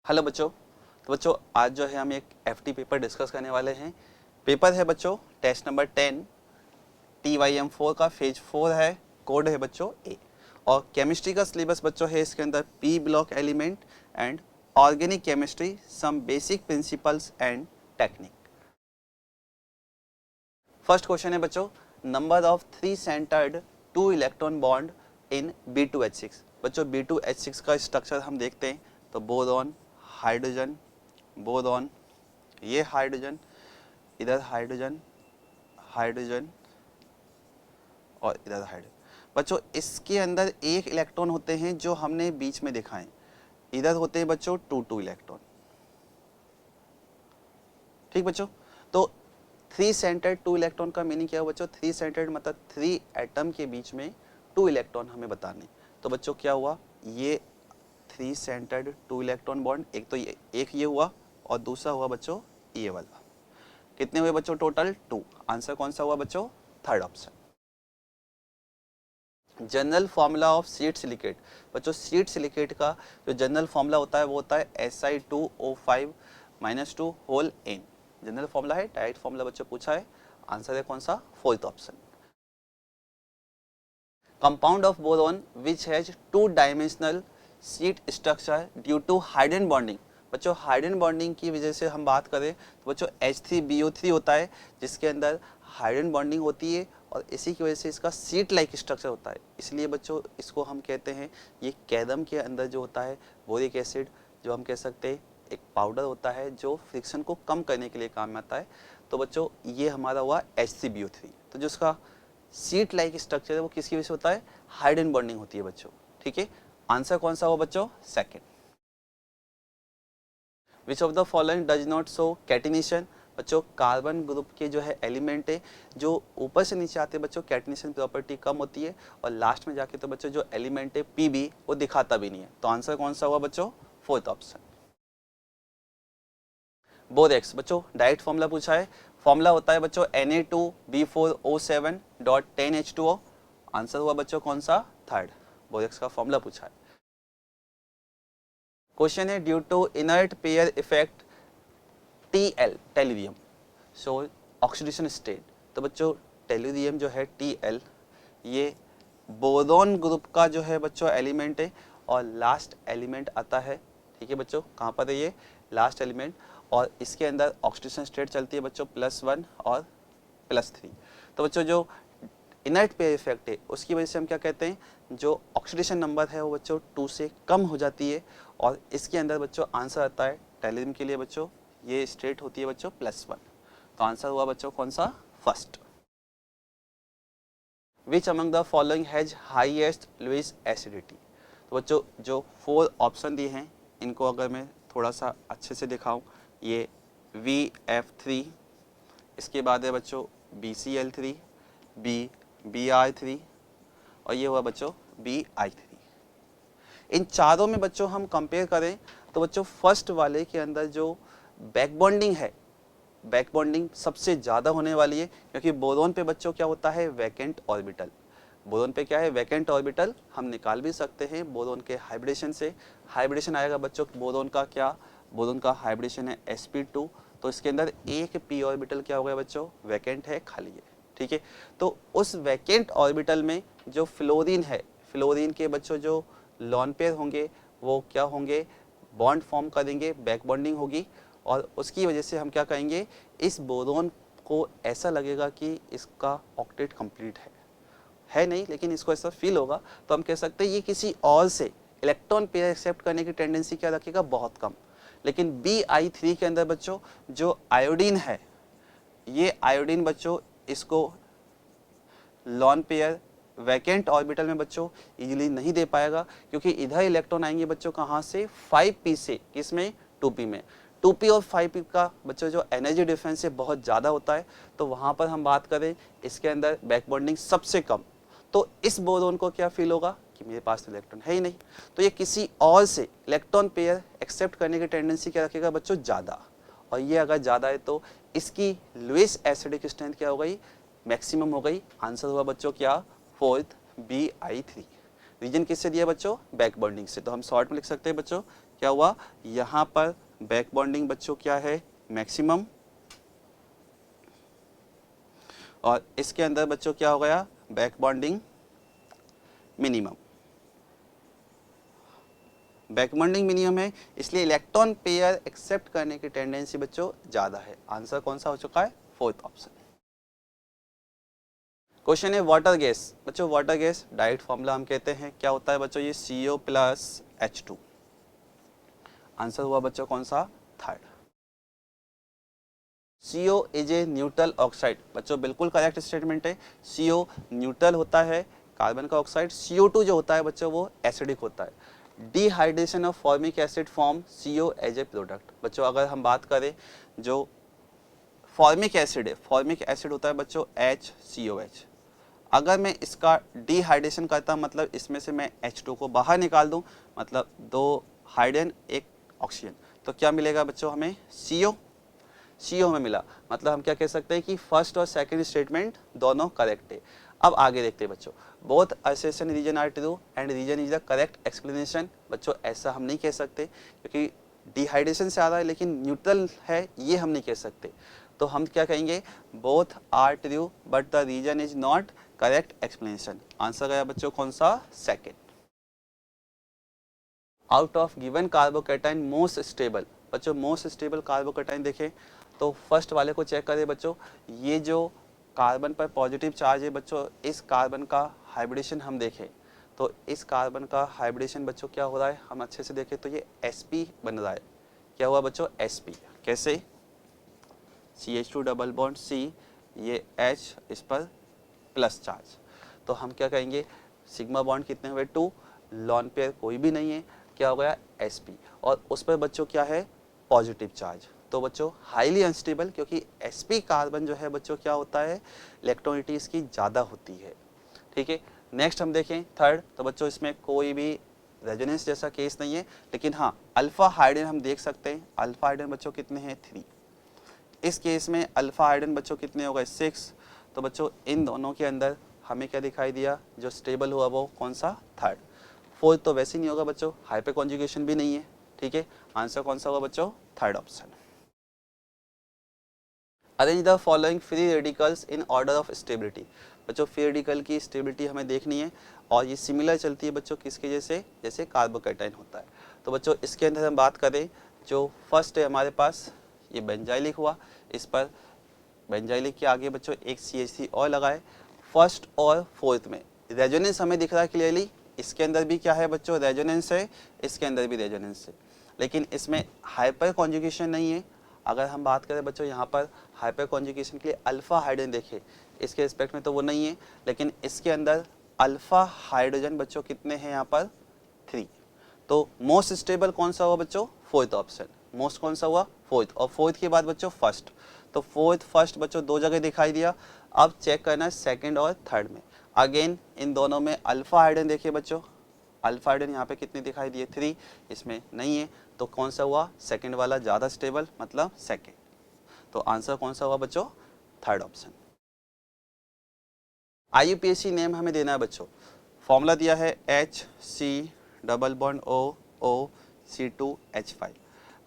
Hello बच्चों। तो बच्चों आज जो है हम एक एफटी पेपर डिस्कस करने वाले हैं। पेपर है बच्चों टेस्ट नंबर 10 TYM4 का फेज 4 है। कोड है बच्चों ए और केमिस्ट्री का सिलेबस बच्चों है इसके अंदर p block element and organic chemistry some basic principles and technique. First question है बच्चों number of 3 centred 2 electron bond in B2H6। बच्चों B2H6 का स्ट्रक्चर हम देखते हैं तो बोरॉन, हाइड्रोजन, बोरॉन, ये हाइड्रोजन, इधर हाइड्रोजन, हाइड्रोजन और इधर हाइड्रोजन। बच्चों इसके अंदर एक इलेक्ट्रॉन होते हैं जो हमने बीच में देखा है, इधर होते हैं बच्चों 2 इलेक्ट्रॉन। ठीक बच्चों, तो 3 सेंटर्ड 2 इलेक्ट्रॉन का मीनिंग क्या है बच्चों? 3 सेंटर्ड मतलब 3 एटम के बीच में 2 इलेक्ट्रॉन हमें बताने। तो बच्चों क्या हुआ, ये 3 सेंटर्ड 2 इलेक्ट्रॉन बॉन्ड, एक तो ये हुआ और दूसरा हुआ बच्चों ये वाला। कितने हुए बच्चों टोटल? 2। आंसर कौन सा हुआ बच्चों? Third option. General formula of seed silicate. बच्चों सीड सिलिकेट का जो जनरल फॉर्मूला होता है वो होता है Si2O5 - 2 whole N। General formula है, डायरेक्ट फॉर्मूला बच्चों पूछा है। आंसर है कौन सा? Fourth option. Compound of boron which has 2 dimensional sheet structure due to hydrogen bonding. बच्चों हाइड्रोजन बॉन्डिंग की वजह से हम बात करें तो बच्चों H3BO3 होता है जिसके अंदर हाइड्रोजन बॉन्डिंग होती है और इसी की वजह से इसका सीट लाइक स्ट्रक्चर होता है। इसलिए बच्चों इसको हम कहते हैं, ये कैदम के अंदर जो होता है बोरिक एसिड, जो हम कह सकते हैं एक पाउडर होता है जो फ्रिक्शन को कम करने के लिए काम में आता है। तो बच्चों ये हमारा हुआ H3BO3। तो जो उसका सीट लाइक स्ट्रक्चर है वो किसकी वजह से होता है? हाइड्रोजन बॉन्डिंग होती है बच्चों। ठीक है, आंसर कौन सा हुआ बच्चों? Second. Which of the following does not show catenation. बच्चों कार्बन ग्रुप के जो है एलिमेंट है जो ऊपर से नीचे आते हैं बच्चों कैटिनेशन प्रॉपर्टी कम होती है और लास्ट में जाके तो बच्चों जो एलिमेंट है Pb वो दिखाता भी नहीं है। तो आंसर कौन सा हुआ बच्चों? Fourth option. बोरेक्स बच्चों डायरेक्ट फॉर्मूला पूछा है। फॉर्मूला होता है बच्चों Na2B4O7.10H2O। आंसर हुआ बच्चों कौन सा? थर्ड। बोरेक्स का फॉर्मूला पूछा है। क्वेश्चन है due to inert pair effect TL tellurium so oxidation state. तो बच्चों टेलुरियम जो है TL ये बोरॉन ग्रुप का जो है बच्चों एलिमेंट है और लास्ट एलिमेंट आता है। ठीक है बच्चों, कहाँ पर है ये? Last element. और इसके अंदर ऑक्सीडेशन स्टेट चलती है बच्चों +1 और +3। तो बच्चों जो इनर्ट पेयर इफेक्ट है उसकी वजह से हम क्या कहते हैं, जो ऑक्सीडेशन नंबर है वो बच्चों 2 से कम हो जाती है और इसके अंदर बच्चों आंसर आता है टेलुरियम के लिए बच्चों ये स्टेट होती है बच्चों +1। तो आंसर हुआ बच्चों कौन सा? First. Which among the following has highest Lewis acidity. तो बच्चों जो 4 ऑप्शन दिए हैं इनको अगर मैं थोड़ा सा अच्छे से दिखाऊं, ये VF3, इसके बाद है बच्चों BCl3, BR3 और ये हुआ बच्चों BI3। इन चारों में बच्चों हम कंपेयर करें तो बच्चों फर्स्ट वाले के अंदर जो बैक बॉन्डिंग है, बैक बॉन्डिंग सबसे ज़्यादा होने वाली है क्योंकि बोरॉन पे बच्चों क्या होता है? Vacant orbital. बोरॉन पे क्या है? Vacant orbital. हम निकाल भी सकते हैं बोरॉन के हाइब्रिडेशन से। हाइब्रिडेशन आएगा बच्चों बोरॉन का क्या? बोरॉन का हाइब्रिडेशन है sp2। तो इसके अंदर एक p ऑर्बिटल क्या हो गया बच्चों? वैकेंट है, खाली है। ठीक है, तो उस वैकेंट ऑर्बिटल में जो फ्लोरीन है, फ्लोरीन के बच्चों जो लॉन पेयर होंगे वो क्या होंगे? बॉन्ड फॉर्म करेंगे, बैक बॉन्डिंग होगी और उसकी वजह से हम क्या कहेंगे? इस बोरॉन को ऐसा लगेगा कि इसका ऑक्टेट कंप्लीट है नहीं, लेकिन इसको ऐसा फील होगा। तो हम कह सकते हैं ये किसी और से इलेक्ट्रॉन पेयर एक्सेप्ट करने की टेंडेंसी क्या रखेगा? बहुत कम। लेकिन BI3 के अंदर बच्चों जो आयोडीन है, ये आयोडीन बच्चों इसको लॉन पेयर वैकेंट ऑर्बिटल में बच्चों इजीली नहीं दे पाएगा क्योंकि इधर इलेक्ट्रॉन आएंगे बच्चों कहाँ से? 5p से। किसमें? 2p में। 2p और 5p का बच्चों जो एनर्जी डिफरेंस है बहुत ज़्यादा होता है। तो वहाँ पर हम बात करें इसके अंदर बैक बॉन्डिंग सबसे कम, तो इस बोरॉन को क्या फील होगा कि मेरे पास तो इलेक्ट्रॉन है ही नहीं। तो ये किसी और से इलेक्ट्रॉन पेयर एक्सेप्ट करने की टेंडेंसी क्या रखेगा बच्चों? ज़्यादा। और ये अगर ज़्यादा है तो इसकी लुईस एसिडिक स्ट्रेंथ क्या हो गई? मैक्सिमम हो गई। आंसर हुआ बच्चों क्या? Fourth BI3। रीजन किससे दिया बच्चों? बैक बॉन्डिंग से। तो हम शॉर्ट में लिख सकते हैं बच्चों क्या हुआ, यहाँ पर बैक बॉन्डिंग बच्चों क्या है, मैक्सिमम, और इसके अंदर बच्चों क्या हो गया, back bonding minimum. Back bonding minimum है, इसलिए इलेक्ट्रॉन पेयर एक्सेप्ट करने की टेंडेंसी बच्चों ज्यादा है। आंसर कौन सा हो चुका है, फोर्थ ऑप्शन। क्वेश्चन है वाटर गैस। बच्चों वाटर गैस डायरेक्ट फॉर्मूला हम कहते हैं क्या होता है बच्चों, ये CO प्लस H2। आंसर हुआ बच्चों कौन सा, third. CO is a neutral oxide. बच्चों बिल्कुल करेक्ट स्टेटमेंट है, CO न्यूट्रल होता है कार्बन का ऑक्साइड। CO2 जो होता है बच्चों वो एसिडिक होता है। Dehydration of formic acid form CO as a product. बच्चों अगर हम बात करें जो फॉर्मिक एसिड है, फॉर्मिक एसिड होता है बच्चों HCOH। अगर मैं इसका डिहाइड्रेशन करता मतलब इसमें से मैं H2 को बाहर निकाल दूं, मतलब 2 हाइड्रोजन 1 ऑक्सीजन, तो क्या मिलेगा बच्चों हमें, CO हमें मिला। मतलब हम क्या कह सकते हैं कि फर्स्ट और सेकंड स्टेटमेंट दोनों करेक्ट है। अब आगे देखते हैं बच्चों, both assertion reason are true and reason is the correct explanation. बच्चों ऐसा हम नहीं कह सकते क्योंकि डिहाइड्रेशन से आ रहा है लेकिन न्यूट्रल है, ये हम नहीं कह सकते। तो हम क्या कहेंगे, both are true but the reason is not correct explanation. Answer गया बच्चों कौन सा, second. Out of given carbocation most stable. बच्चों मोस्ट स्टेबल कार्बोकैटाइन देखें तो फर्स्ट वाले को चेक करें बच्चों, ये जो कार्बन पर पॉजिटिव चार्ज है बच्चों, इस कार्बन का हाइब्रिडेशन हम देखें तो इस कार्बन का हाइब्रिडेशन बच्चों क्या हो रहा है, हम अच्छे से देखें तो ये sp बन रहा है। क्या हुआ बच्चों, sp। कैसे, CH2 डबल बॉन्ड C, ये H, इस पर प्लस चार्ज, तो हम क्या कहेंगे, सिग्मा बॉन्ड कितने हुए 2, लॉन पेयर कोई भी नहीं है, क्या हो गया sp, और उस पर बच्चों क्या है, पॉजिटिव चार्ज। तो बच्चों हाईली अनस्टेबल, क्योंकि sp कार्बन जो है बच्चों क्या होता है, इलेक्ट्रॉनिटी इसकी ज़्यादा होती है। ठीक है, नेक्स्ट हम देखें थर्ड, तो बच्चों इसमें कोई भी रेजोनेंस जैसा केस नहीं है, लेकिन हाँ अल्फा हाइड्रोजन हम देख सकते हैं। अल्फा हाइड्रोजन बच्चों कितने हैं, 3। इस केस में अल्फा हाइड्रोजन बच्चों कितने हो गए, 6। तो बच्चों इन दोनों के अंदर हमें क्या दिखाई दिया, जो स्टेबल हुआ वो कौन सा, थर्ड। फोर्थ तो वैसे ही नहीं होगा बच्चों, हाइपर कॉन्जुगेशन भी नहीं है। ठीक है, आंसर कौन सा होगा बच्चों, third option. Arrange the following free radicals in order of stability. बच्चों फ्री रेडिकल की स्टेबिलिटी हमें देखनी है और ये सिमिलर चलती है बच्चों किसके जैसे, जैसे कार्बोकैटाइन होता है। तो बच्चों इसके अंदर हम बात करें, जो फर्स्ट है हमारे पास ये बेंजाइलिक हुआ, इस पर बेंजाइलिक के आगे बच्चों एक CH3 और लगाए। फर्स्ट और फोर्थ में रेजोनेंस हमें दिख रहा है क्लियरली, इसके अंदर भी क्या है बच्चों, रेजोनेंस है, इसके अंदर भी रेजोनेंस है, लेकिन इसमें हाइपर कॉन्जुगेशन नहीं है। अगर हम बात करें बच्चों यहाँ पर हाइपर कॉन्जुगेशन के लिए अल्फा हाइड्रोजन देखें, इसके रिस्पेक्ट में तो वो नहीं है, लेकिन इसके अंदर अल्फा हाइड्रोजन बच्चों कितने हैं यहाँ पर, 3। तो मोस्ट स्टेबल कौन सा हुआ बच्चों, फोर्थ ऑप्शन। मोस्ट कौन सा हुआ, फोर्थ, और फोर्थ के बाद बच्चों फर्स्ट। तो फोर्थ फर्स्ट बच्चों दो जगह दिखाई दिया। अब चेक करना है सेकंड और थर्ड में। अगेन इन दोनों में अल्फा हाइड्रोजन देखिए बच्चों, अल्फा हाइड्रोजन यहाँ पे कितने दिखाई दिए, 3, इसमें नहीं है। तो कौन सा हुआ, सेकंड वाला ज़्यादा स्टेबल, मतलब सेकंड। तो आंसर कौन सा हुआ बच्चों, थर्ड ऑप्शन। IUPAC नेम हमें देना है बच्चों। फॉर्मूला दिया है HC double bond O C2H5।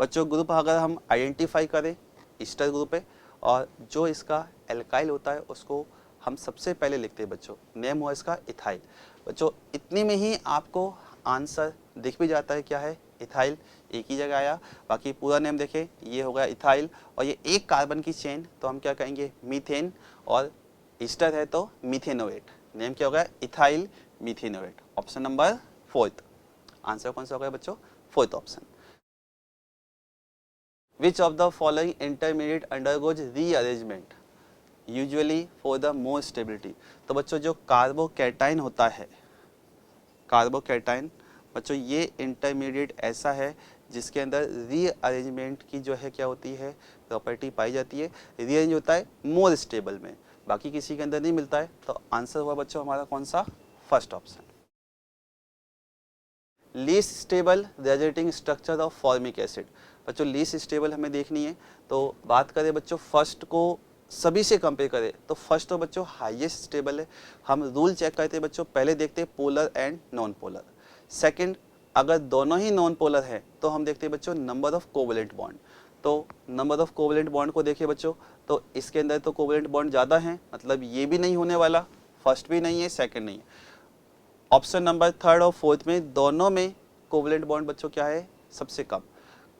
बच्चों ग्रुप अगर हम आइडेंटिफाई करें, ईस्टर ग्रुप है, और जो इसका एल्काइल होता है उसको हम सबसे पहले लिखते हैं बच्चों, नेम हुआ इसका इथाइल। बच्चों इतने में ही आपको आंसर दिख भी जाता है, क्या है, इथाइल, एक ही जगह आया। बाकी पूरा नेम देखें, ये हो गया इथाइल, और ये एक कार्बन की चेन, तो हम क्या कहेंगे, मीथेन, और ईस्टर है तो मीथेनोएट। नेम क्या होगा, ethyl methanoate. Option number fourth. Answer कौन सा होगा बच्चों, fourth option. Which of the following intermediate undergoes rearrangement usually for the more stability. तो बच्चों जो कार्बोकैटाइन होता है, कार्बोकैटाइन बच्चों ये इंटरमीडिएट ऐसा है जिसके अंदर रीअरेंजमेंट की जो है क्या होती है, प्रॉपर्टी पाई जाती है। रीअरेंज होता है मोर स्टेबल में, बाकी किसी के अंदर नहीं मिलता है। तो आंसर हुआ बच्चों हमारा कौन सा, first option. Least stable resulting structure of formic acid. बच्चों लीस्ट स्टेबल हमें देखनी है, तो बात करें बच्चों फर्स्ट को सभी से कंपेयर करें तो फर्स्ट तो बच्चों हाईएस्ट स्टेबल है। हम रूल चेक करते हैं बच्चों, पहले देखते हैं polar and non polar. Second अगर दोनों ही नॉन पोलर हैं तो हम देखते हैं बच्चों नंबर ऑफ कोवेलेंट बॉन्ड। तो नंबर ऑफ कोवेलेंट बॉन्ड को देखिए बच्चों, तो इसके अंदर तो कोवेलेंट बॉन्ड ज़्यादा हैं, मतलब ये भी नहीं होने वाला, फर्स्ट भी नहीं है, सेकंड नहीं है। ऑप्शन नंबर थर्ड और फोर्थ में दोनों में कोवेलेंट बॉन्ड बच्चों क्या है, सबसे कम।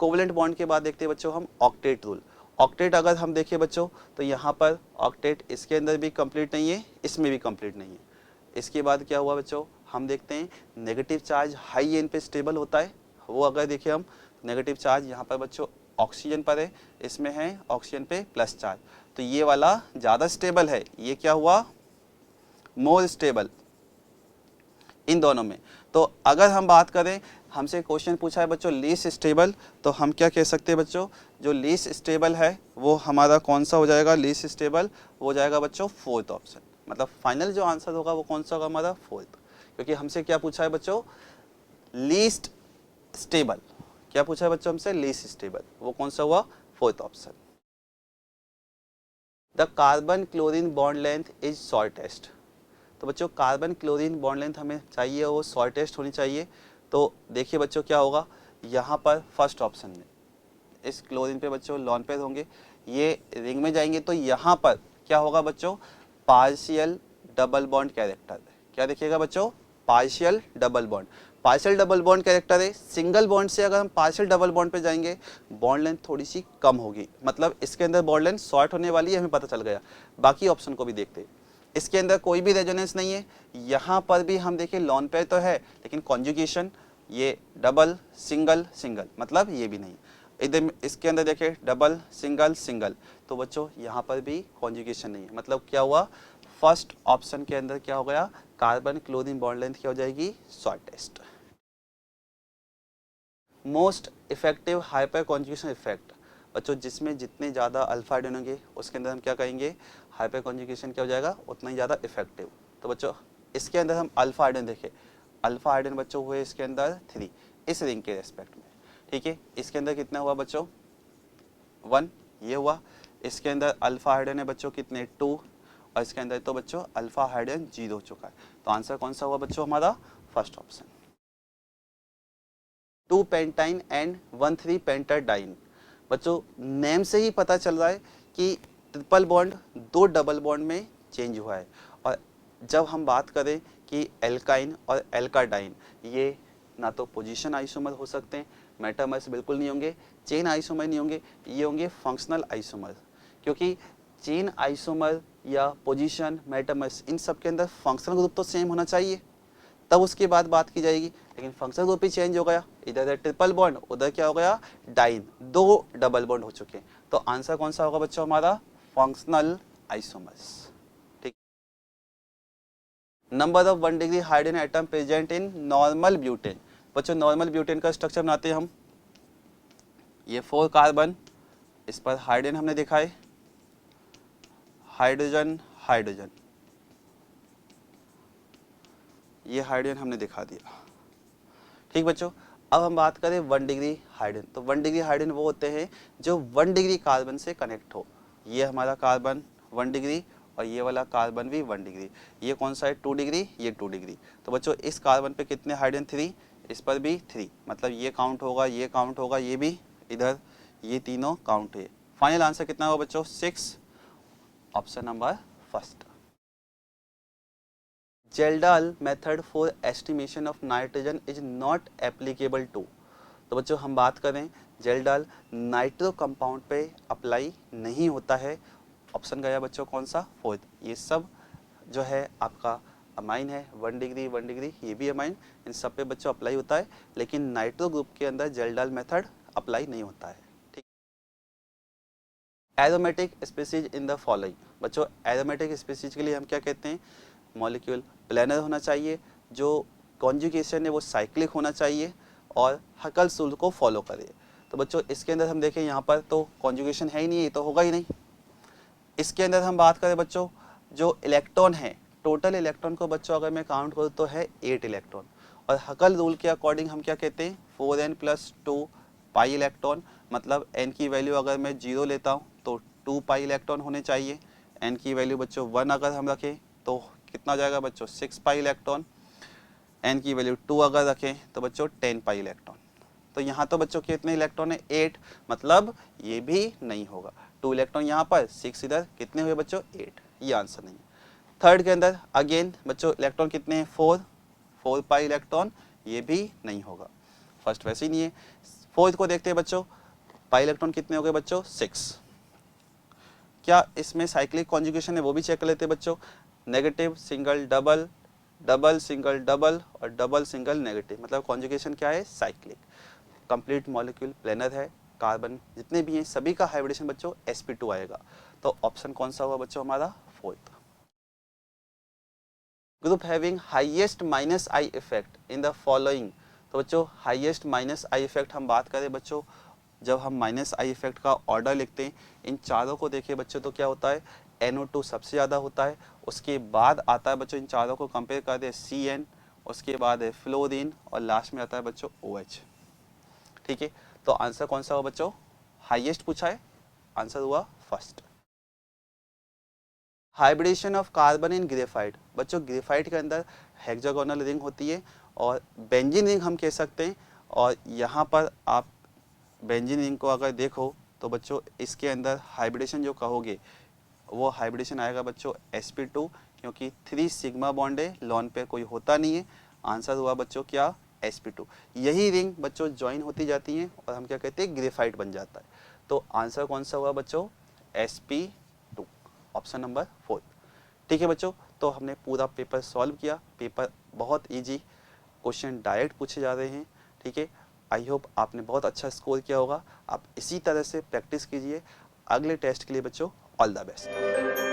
कोवेलेंट बॉन्ड के बाद देखते हैं बच्चों हम ऑक्टेट रूल। ऑक्टेट अगर हम देखें बच्चों तो यहाँ पर ऑक्टेट इसके अंदर भी कंप्लीट नहीं है, इसमें भी कंप्लीट नहीं है। इसके बाद क्या हुआ बच्चों, हम देखते हैं नेगेटिव चार्ज हाई एन पे स्टेबल होता है। वो अगर देखें हम नेगेटिव चार्ज यहाँ पर बच्चों ऑक्सीजन पर है, इसमें है ऑक्सीजन पे प्लस चार्ज, तो ये वाला ज़्यादा स्टेबल है, ये क्या हुआ मोर स्टेबल इन दोनों में। तो अगर हम बात करें, हमसे क्वेश्चन पूछा है बच्चों लीस्ट स्टेबल, तो हम क्या कह सकते हैं बच्चों, जो लीस्ट स्टेबल है वो हमारा कौन सा हो जाएगा, लीस्ट स्टेबल हो जाएगा बच्चों फोर्थ ऑप्शन। मतलब फाइनल जो आंसर होगा वो कौन सा होगा हमारा फोर्थ, क्योंकि हमसे क्या पूछा है बच्चों लीस्ट स्टेबल, क्या पूछा है बच्चों हमसे लीस्ट स्टेबल, वो कौन सा हुआ fourth option. The carbon chlorine bond length is shortest. तो बच्चों कार्बन क्लोरीन बॉन्ड लेंथ हमें चाहिए वो शॉर्टेस्ट होनी चाहिए। तो देखिए बच्चों क्या होगा, यहाँ पर फर्स्ट ऑप्शन में इस क्लोरीन पे बच्चों लॉन पेयर होंगे, ये रिंग में जाएंगे, तो यहाँ पर क्या होगा बच्चों पार्शियल डबल बॉन्ड कैरेक्टर। क्या देखिएगा बच्चों partial double bond, partial double bond character है। सिंगल बॉन्ड से अगर हम पार्शियल डबल बॉन्ड पे जाएंगे बॉन्ड लेंथ थोड़ी सी कम होगी, मतलब इसके अंदर बॉन्ड लेंथ शॉर्ट होने वाली है, हमें पता चल गया। बाकी ऑप्शन को भी देखते हैं, इसके अंदर कोई भी रेजोनेंस नहीं है। यहाँ पर भी हम देखें लॉन पेयर तो है लेकिन कॉन्जुगेशन ये डबल सिंगल सिंगल, मतलब ये भी नहीं। इधर इसके अंदर देखें डबल सिंगल सिंगल, तो बच्चों यहाँ पर भी कॉन्जुगेशन नहीं है, मतलब क्या हुआ फर्स्ट ऑप्शन के अंदर क्या हो गया कार्बन क्लोरीन बॉन्ड लेंथ क्या हो जाएगी shortest. Most effective hyper conjugation effect, बच्चों जिसमें जितने ज़्यादा अल्फा हाइड्रोजन होंगे उसके अंदर हम क्या कहेंगे हाइपर कॉन्जुगेशन क्या हो जाएगा उतना ही ज़्यादा इफेक्टिव। तो बच्चों इसके अंदर हम अल्फा हाइड्रोजन देखें, अल्फा हाइड्रोजन बच्चों हुए इसके अंदर 3 इस रिंग के रेस्पेक्ट में, ठीक है। इसके अंदर कितना हुआ बच्चों 1 ये हुआ, इसके अंदर अल्फा हाइड्रोजन है बच्चों कितने 2, और इसके अंदर तो बच्चों अल्फा हाइड्रोजन 0 हो चुका है। तो आंसर कौन सा हुआ बच्चों हमारा फर्स्ट ऑप्शन। 2 पेंटाइन एंड 1,3 पेंटाडाइन, बच्चों नेम से ही पता चल रहा है कि ट्रिपल बॉन्ड 2 डबल बॉन्ड में चेंज हुआ है। और जब हम बात करें कि एल्काइन और एल्काडाइन ये ना तो पोजीशन आइसोमर हो सकते हैं, मेटामर्स बिल्कुल नहीं होंगे, चेन आइसोमर नहीं होंगे, ये होंगे फंक्शनल आइसोमर। क्योंकि चेन आइसोमर या पोजीशन मेटामर्स इन सब के अंदर फंक्शनल ग्रुप तो सेम होना चाहिए, तब उसके बाद बात की जाएगी। लेकिन फंक्शनल ग्रुप ही चेंज हो गया, इधर ट्रिपल बॉन्ड उधर क्या हो गया डाइन, 2 डबल बॉन्ड हो चुके हैं। तो आंसर कौन सा होगा बच्चों हमारा फंक्शनल आइसोमर्स, ठीक। Number of 1 degree hydrogen atom present in normal butane, बच्चों नॉर्मल ब्यूटेन का स्ट्रक्चर बनाते हैं हम, ये 4 कार्बन, इस पर हाइड्रोजन हमने देखा है, हाइड्रोजन हाइड्रोजन, ये हाइड्रोजन हमने दिखा दिया, ठीक बच्चों। अब हम बात करें 1 डिग्री हाइड्रोजन, तो 1 डिग्री हाइड्रोजन वो होते हैं जो 1 डिग्री कार्बन से कनेक्ट हो। ये हमारा कार्बन 1 डिग्री और ये वाला कार्बन भी 1 डिग्री, ये कौन सा है 2 डिग्री, ये 2 डिग्री। तो बच्चों इस कार्बन पे कितने हाइड्रोजन 3, इस पर भी 3, मतलब ये काउंट होगा, ये काउंट होगा, ये भी इधर, ये तीनों काउंट है। फाइनल आंसर कितना होगा बच्चों 6, option number first. Kjeldahl method for estimation of nitrogen is not applicable to, तो बच्चों हम बात करें जेल्डाल नाइट्रो कंपाउंड पे अप्लाई नहीं होता है। ऑप्शन गया बच्चों कौन सा फोर्थ। ये सब जो है आपका अमाइन है, 1 डिग्री 1 डिग्री ये भी अमाइन, इन सब पे बच्चों अप्लाई होता है, लेकिन नाइट्रो ग्रुप के अंदर जेल्डाल मेथड अप्लाई नहीं होता है, ठीक। Aromatic species in the following, बच्चों एरोमेटिक स्पीसीज के लिए हम क्या कहते हैं मॉलिक्यूल प्लेनर होना चाहिए, जो कॉन्जुगेशन है वो साइक्लिक होना चाहिए और हकल्स रूल को फॉलो करे। तो बच्चों इसके अंदर हम देखें यहाँ पर तो कॉन्जुगेशन है ही नहीं, ये तो होगा ही नहीं। इसके अंदर हम बात करें बच्चों जो इलेक्ट्रॉन है, टोटल इलेक्ट्रॉन को बच्चों अगर मैं काउंट करूँ तो है 8 इलेक्ट्रॉन, और हकल रूल के अकॉर्डिंग हम क्या कहते हैं 4n+2 पाई इलेक्ट्रॉन, मतलब n की वैल्यू अगर मैं 0 लेता हूँ तो 2 पाई इलेक्ट्रॉन होने चाहिए, n की वैल्यू बच्चों 1 अगर हम रखें तो कितना हो जाएगा बच्चों 6 पाई इलेक्ट्रॉन। n की वैल्यू 2 अगर रखें तो बच्चों 10 पाई इलेक्ट्रॉन। तो यहाँ तो बच्चों कितने इलेक्ट्रॉन है 8, मतलब ये भी नहीं होगा। 2 इलेक्ट्रॉन यहाँ पर, 6 इधर, कितने हुए बच्चों 8, ये आंसर नहीं है। थर्ड के अंदर अगेन बच्चों इलेक्ट्रॉन कितने हैं 4 पाई इलेक्ट्रॉन, ये भी नहीं होगा। फर्स्ट वैसे ही नहीं है। फोर्थ को देखते हैं बच्चों, पाई इलेक्ट्रॉन कितने हो गए बच्चों 6। क्या इसमें साइक्लिक कॉन्जुगेशन है वो भी चेक कर लेते हैं बच्चों। Negative single double, double single double और डबल सिंगल नेगेटिव, मतलब कॉन्जुगेशन क्या है साइक्लिक। कंप्लीट मॉलिक्यूल प्लेनर है, कार्बन जितने भी हैं सभी का हाइब्रिडेशन बच्चों sp2 आएगा। तो ऑप्शन कौन सा हुआ बच्चों हमारा fourth. Group having highest minus I effect in the following. तो बच्चों हाईएस्ट माइनस आई इफेक्ट हम बात करें बच्चों, जब हम माइनस आई इफेक्ट का ऑर्डर लिखते हैं इन चारों को देखिए बच्चों, तो क्या होता है NO2 सबसे ज़्यादा होता है, उसके बाद आता है बच्चों, इन चारों को कंपेयर कर दे CN, उसके बाद है फ्लोरीन और लास्ट में आता है बच्चों OH। ठीक है, तो आंसर कौन सा हुआ बच्चों, हाईएस्ट पूछा है, आंसर हुआ first. Hybridisation of carbon in graphite. बच्चों ग्रेफाइट के अंदर हेक्सागोनल रिंग होती है और बेंजीन रिंग हम कह सकते हैं, और यहाँ पर आप बेंजीन रिंग को अगर देखो तो बच्चों इसके अंदर हाइब्रिडेशन जो कहोगे वो हाइब्रिडेशन आएगा बच्चों sp2, क्योंकि 3 सिग्मा बॉन्ड है, लॉन पेयर कोई होता नहीं है। आंसर हुआ बच्चों क्या sp2। यही रिंग बच्चों ज्वाइन होती जाती हैं और हम क्या कहते हैं ग्रेफाइट बन जाता है। तो आंसर कौन सा हुआ बच्चों sp2, ऑप्शन नंबर 4। ठीक है बच्चों, तो हमने पूरा पेपर सॉल्व किया। पेपर बहुत इजी, क्वेश्चन डायरेक्ट पूछे जा रहे हैं। ठीक है, आई होप आपने बहुत अच्छा स्कोर किया होगा। आप इसी तरह से प्रैक्टिस कीजिए। अगले टेस्ट के लिए बच्चों ऑल द बेस्ट।